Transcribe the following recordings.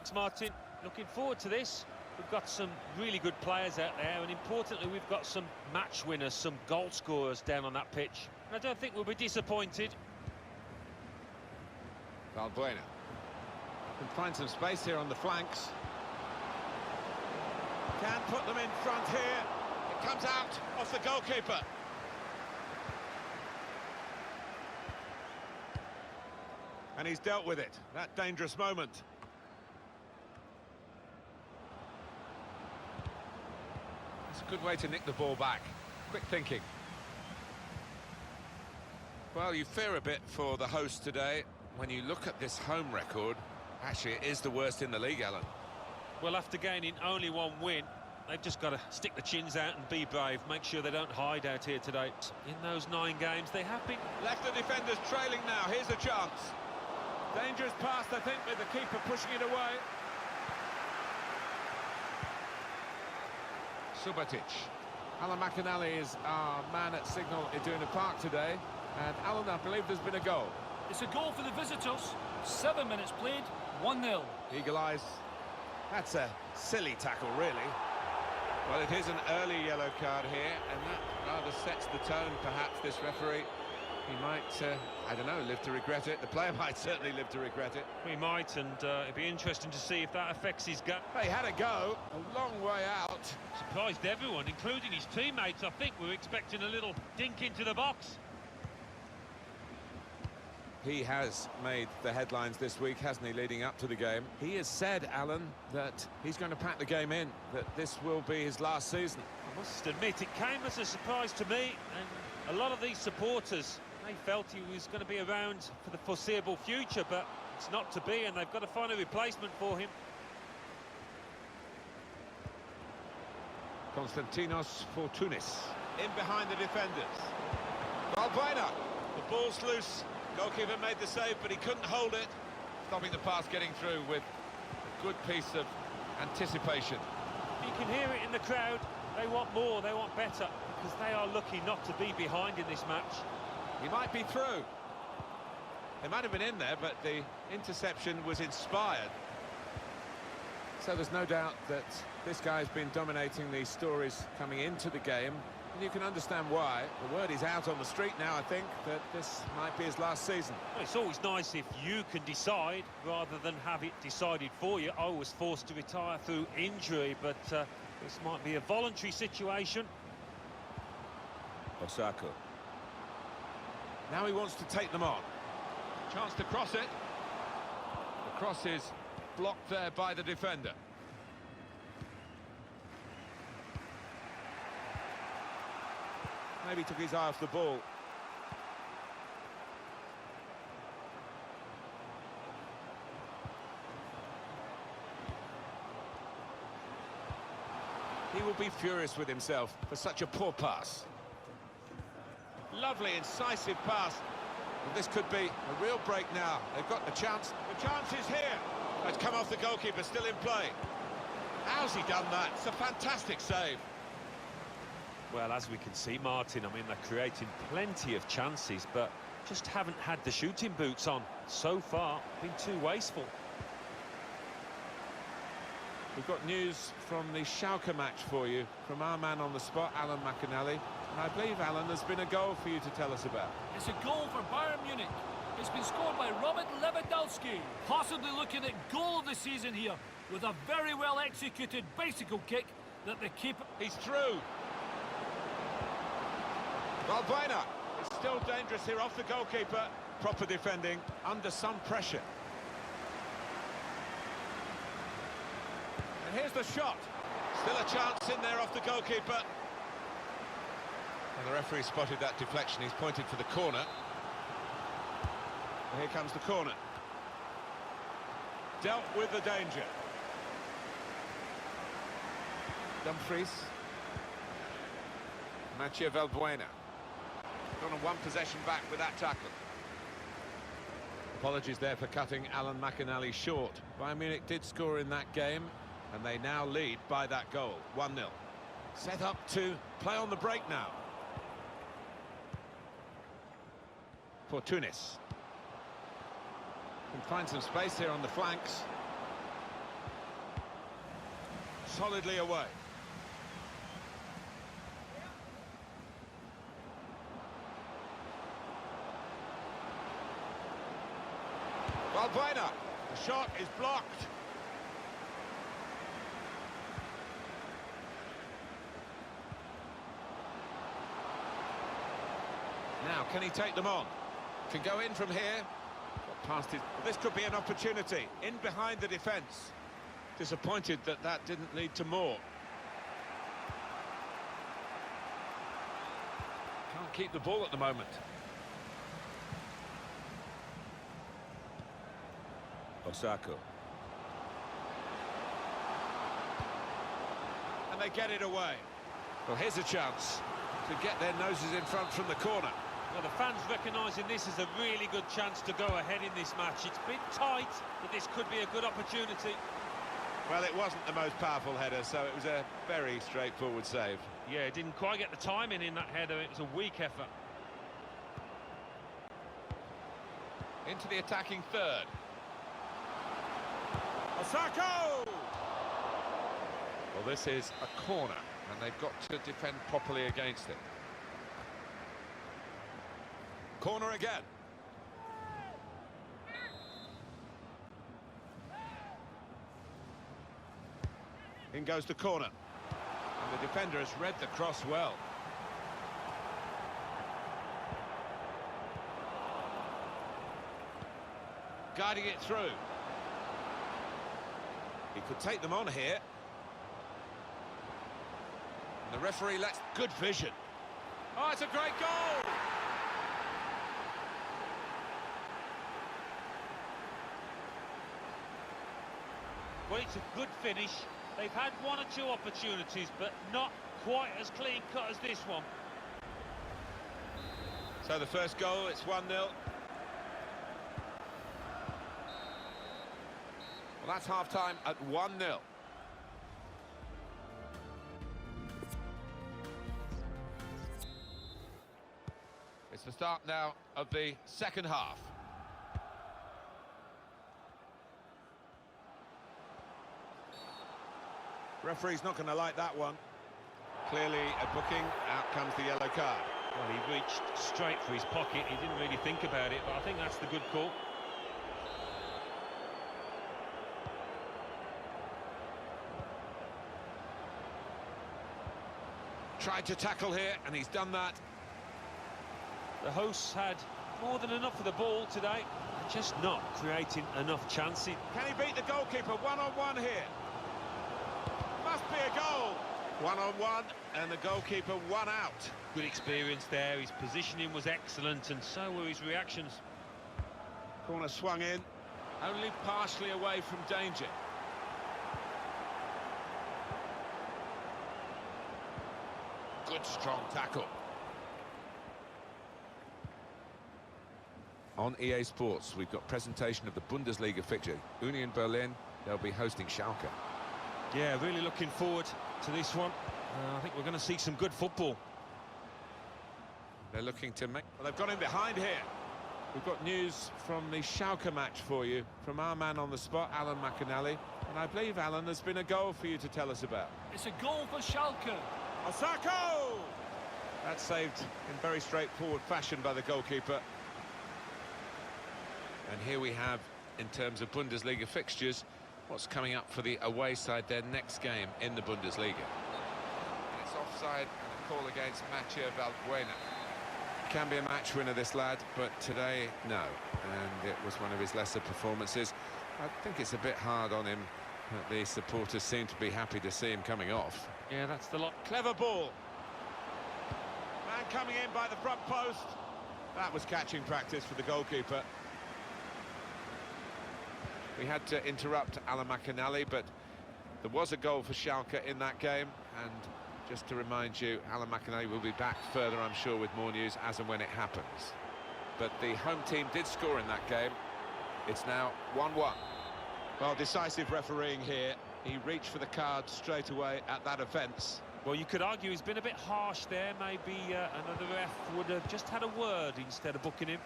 Thanks, Martin. Looking forward to this. We've got some really good players out there, and importantly, we've got some match winners, some goal scorers down on that pitch. And I don't think we'll be disappointed. Valbuena can find some space here on the flanks. Can put them in front here. It comes out off the goalkeeper. And he's dealt with it, that dangerous moment. It's a good way to nick the ball back. Quick thinking. Well, you fear a bit for the host today. When you look at this home record, actually it is the worst in the league, Alan. Well, after gaining only one win, they've just got to stick the chins out and be brave. Make sure they don't hide out here today. In those 9 games, they have been... Left the defenders trailing now. Here's a chance. Dangerous pass, I think, with the keeper pushing it away. Subotic. Alan McInally is our man at Signal Iduna Park today. And Alan, I believe there's been a goal. It's a goal for the visitors. 7 minutes played, 1-0. Eagle eyes. That's a silly tackle, really. Well, it is an early yellow card here, and that rather sets the tone, perhaps, this referee. He might, I don't know, live to regret it. The player might certainly live to regret it. We might, and it'd be interesting to see if that affects his gut. He had a go, a long way out. Surprised everyone, including his teammates. I think we were expecting a little dink into the box. He has made the headlines this week, hasn't he, leading up to the game. He has said, Alan, that he's going to pack the game in, that this will be his last season. I must admit, it came as a surprise to me, and a lot of these supporters, they felt he was going to be around for the foreseeable future, but it's not to be, and they've got to find a replacement for him. Konstantinos Fortounis in behind the defenders. Valbuena. The ball's loose. Goalkeeper made the save, but he couldn't hold it. Stopping the pass getting through with a good piece of anticipation. You can hear it in the crowd. They want more, they want better, because they are lucky not to be behind in this match. He might be through. They might have been in there, but the interception was inspired. So there's no doubt that this guy's been dominating these stories coming into the game. And you can understand why. The word is out on the street now, I think, that this might be his last season. Well, it's always nice if you can decide, rather than have it decided for you. I was forced to retire through injury, but this might be a voluntary situation. Osako. Now he wants to take them on. Chance to cross it. The cross is blocked there by the defender. Maybe took his eye off the ball. He will be furious with himself for such a poor pass. Lovely, incisive pass. And this could be a real break now. They've got the chance. The chance is here. It's come off the goalkeeper, still in play. How's he done that? It's a fantastic save. Well, as we can see, Martin, I mean, they're creating plenty of chances, but just haven't had the shooting boots on so far. Been too wasteful. We've got news from the Schalke match for you, from our man on the spot, Alan McInally. And I believe, Alan, there's been a goal for you to tell us about. It's a goal for Bayern Munich. It's been scored by Robert Lewandowski. Possibly looking at goal of the season here, with a very well executed bicycle kick that the keeper... He's through. Valbuena is still dangerous here off the goalkeeper. Proper defending, under some pressure. And here's the shot. Still a chance in there off the goalkeeper. And the referee spotted that deflection. He's pointed for the corner. And here comes the corner. Dealt with the danger. Dumfries. Mathieu Valbuena. Gone on one possession back with that tackle. Apologies there for cutting Alan McInally short. Bayern Munich did score in that game, and they now lead by that goal, 1-0. Set up to play on the break now. Fortounis. Can find some space here on the flanks. solidly away. Valbuena, the shot is blocked. Now, can he take them on? Can go in from here. Got past it. This could be an opportunity. In behind the defence. Disappointed that that didn't lead to more. Can't keep the ball at the moment. Osako. And they get it away. Well, here's a chance to get their noses in front from the corner. Well, the fans recognising this as a really good chance to go ahead in this match. It's been tight, but this could be a good opportunity. Well, it wasn't the most powerful header, so it was a very straightforward save. Yeah, it didn't quite get the timing in that header. It was a weak effort. Into the attacking third. Osako! Well, this is a corner, and they've got to defend properly against it. Corner again. In goes the corner. And the defender has read the cross well. Guiding it through. He could take them on here. And the referee lets... Good vision. Oh, it's a great goal! Well, it's a good finish. They've had one or two opportunities, but not quite as clean-cut as this one. So the first goal, it's 1-0. Well, that's half-time at 1-0. It's the start now of the second half. Referee's not going to like that one. Clearly a booking, out comes the yellow card. Well, he reached straight for his pocket. He didn't really think about it, but I think that's the good call. Tried to tackle here, and he's done that. The hosts had more than enough of the ball today, just not creating enough chances. Can he beat the goalkeeper one-on-one here? Must be a goal. One-on-one, and the goalkeeper one out. Good experience there. His positioning was excellent, and so were his reactions. Corner swung in, only partially away from danger. Good strong tackle. On EA Sports, we've got presentation of the Bundesliga fixture. Union Berlin, they'll be hosting Schalke. Yeah, really looking forward to this one. I think we're going to see some good football. They're looking to make... Well, they've got him behind here. We've got news from the Schalke match for you, from our man on the spot, Alan McAnally. And I believe, Alan, there's been a goal for you to tell us about. It's a goal for Schalke. Osako! That's saved in very straightforward fashion by the goalkeeper. And here we have, in terms of Bundesliga fixtures, what's coming up for the away side, their next game in the Bundesliga. And it's offside and a call against Mathieu Valbuena. Can be a match winner, this lad, but today, no. And it was one of his lesser performances. I think it's a bit hard on him that the supporters seem to be happy to see him coming off. Yeah, that's the lot. Clever ball. Man coming in by the front post. That was catching practice for the goalkeeper. We had to interrupt Alan McAnally, but there was a goal for Schalke in that game. And just to remind you, Alan McAnally will be back further, I'm sure, with more news as and when it happens. But the home team did score in that game. It's now 1-1. Well, decisive refereeing here. He reached for the card straight away at that offence. Well, you could argue he's been a bit harsh there. Maybe another ref would have just had a word instead of booking him.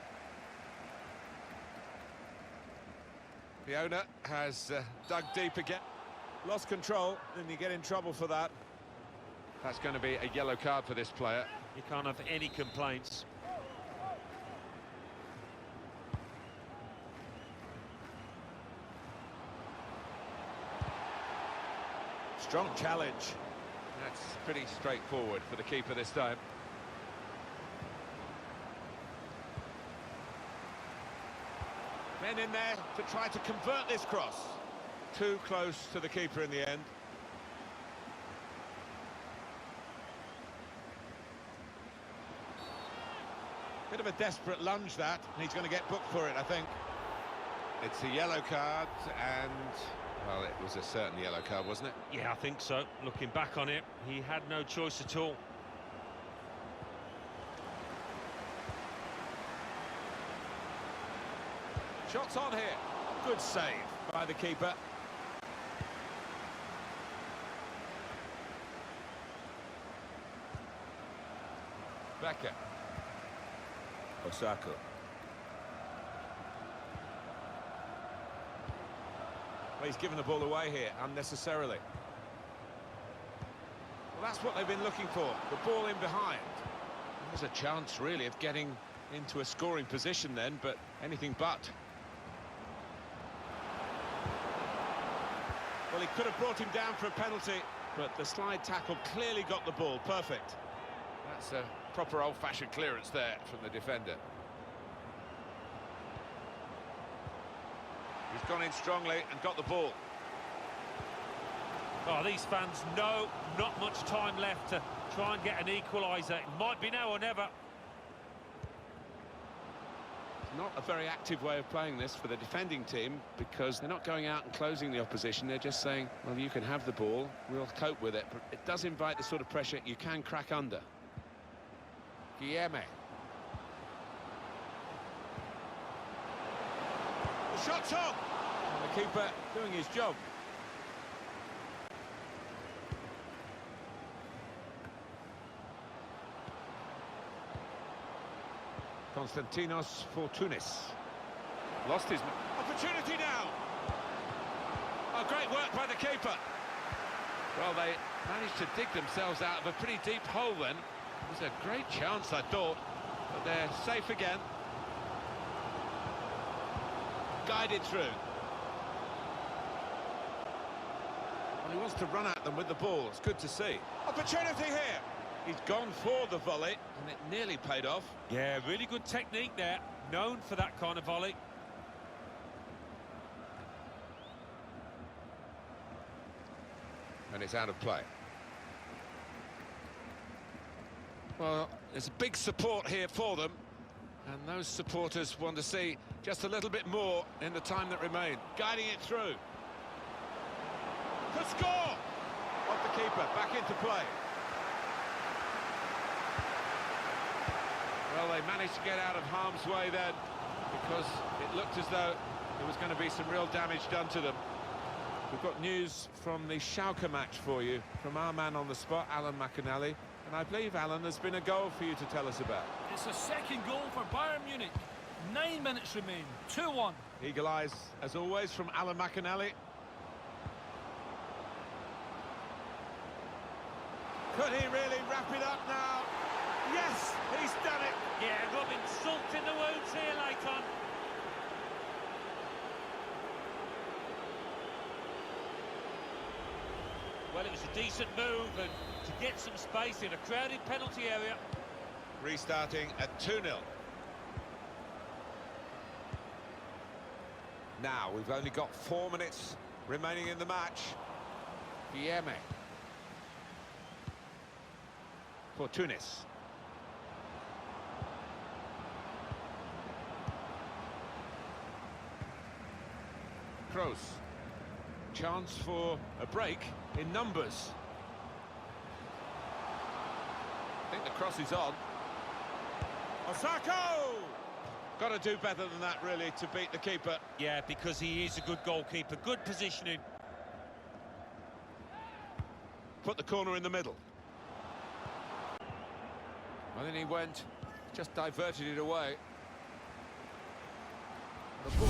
The owner has dug deep again. lost control, then you get in trouble for that. That's going to be a yellow card for this player. You can't have any complaints. Strong challenge. That's pretty straightforward for the keeper this time. Men in there to try to convert this cross. Too close to the keeper in the end. Bit of a desperate lunge that, and he's going to get booked for it, I think. It's a yellow card, and, well, it was a certain yellow card, wasn't it? Yeah, I think so. Looking back on it, he had no choice at all. Shots on here. Good save by the keeper. Becker. Osako. Well, he's given the ball away here unnecessarily. Well, that's what they've been looking for, the ball in behind. There's a chance, really, of getting into a scoring position then, but anything but. Well, he could have brought him down for a penalty, but the slide tackle clearly got the ball. Perfect. That's a proper old-fashioned clearance there from the defender. He's gone in strongly and got the ball. Oh, these fans know not much time left to try and get an equaliser. It might be now or never. Not a very active way of playing this for the defending team, because they're not going out and closing the opposition. They're just saying, well, you can have the ball, we'll cope with it. But it does invite the sort of pressure you can crack under. Guilherme. The shot's on! And the keeper doing his job. Konstantinos Fortounis. Lost his opportunity now. Oh, great work by the keeper. Well, they managed to dig themselves out of a pretty deep hole then. It was a great chance, I thought, but they're safe again. Guided through. Well, he wants to run at them with the ball. It's good to see. Opportunity here. He's gone for the volley, and it nearly paid off. Yeah, really good technique there. Known for that kind of volley. And it's out of play. Well, there's a big support here for them, and those supporters want to see just a little bit more in the time that remains. Guiding it through. The score! Off the keeper, back into play. Well, they managed to get out of harm's way then, because it looked as though there was going to be some real damage done to them. We've got news from the Schalke match for you, from our man on the spot, Alan McAnally. And I believe, Alan, there's been a goal for you to tell us about. It's a second goal for Bayern Munich. 9 minutes remain, 2-1. Eagle eyes, as always, from Alan McAnally. Could he really wrap it up now? Yes, he's done it. Yeah, rubbing salt in the wounds here, Leighton. Well, it was a decent move, and to get some space in a crowded penalty area. Restarting at 2-0. Now, we've only got 4 minutes remaining in the match. Guilherme. Fortounis. Kroos. Chance for a break in numbers. I think the cross is on. Osako! Got to do better than that, really, to beat the keeper. Yeah, because he is a good goalkeeper. Good positioning. Put the corner in the middle. And then he went, just diverted it away. The ball